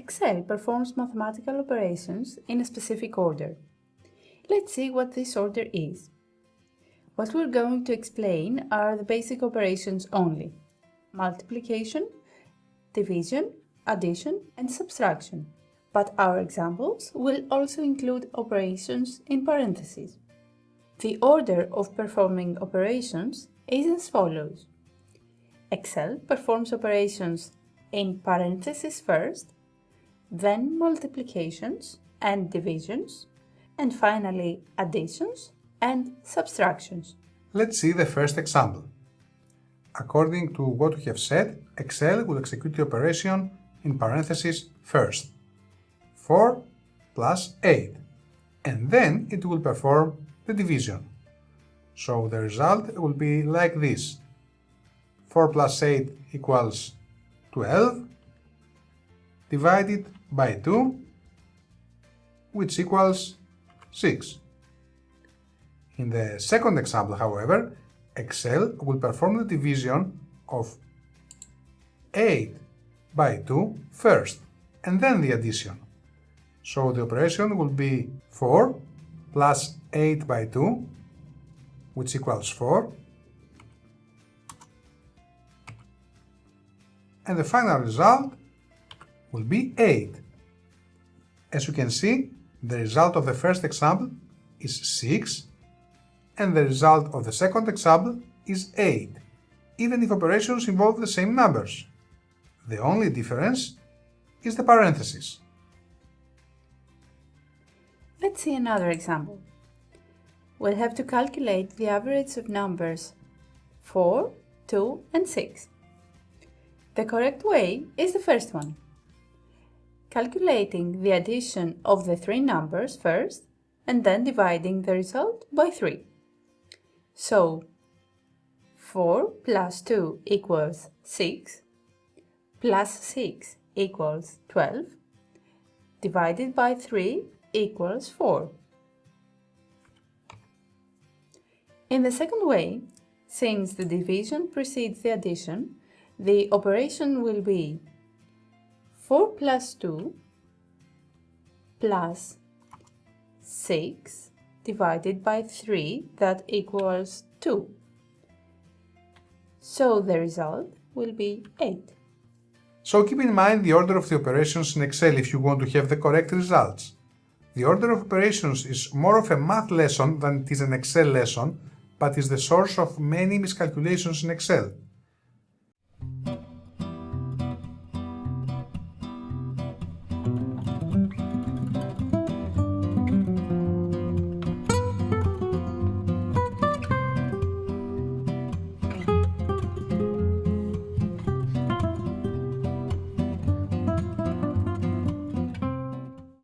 Excel performs mathematical operations in a specific order. Let's see what this order is. What we're going to explain are the basic operations only: multiplication, division, addition, and subtraction. But our examples will also include operations in parentheses. The order of performing operations is as follows. Excel performs operations in parentheses first, then multiplications and divisions, and finally additions and subtractions. Let's see the first example. According to what we have said, Excel will execute the operation in parentheses first. 4 plus 8, and then it will perform the division. So the result will be like this. 4 plus 8 equals 12, divided by 2, which equals 6. In the second example, however, Excel will perform the division of 8 by 2 first, and then the addition. So the operation will be 4 plus 8 by 2, which equals 4. And the final result will be 8. As you can see, the result of the first example is 6, and the result of the second example is 8, even if operations involve the same numbers. The only difference is the parentheses. Let's see another example. We'll have to calculate the average of numbers 4, 2, and 6. The correct way is the first one. Calculating the addition of the three numbers first, and then dividing the result by 3. So, 4 plus 2 equals 6, plus 6 equals 12, divided by 3 equals 4. In the second way, since the division precedes the addition, the operation will be 4 plus 2 plus 6 divided by 3, that equals 2. So the result will be 8. So keep in mind the order of the operations in Excel if you want to have the correct results. The order of operations is more of a math lesson than it is an Excel lesson, but is the source of many miscalculations in Excel.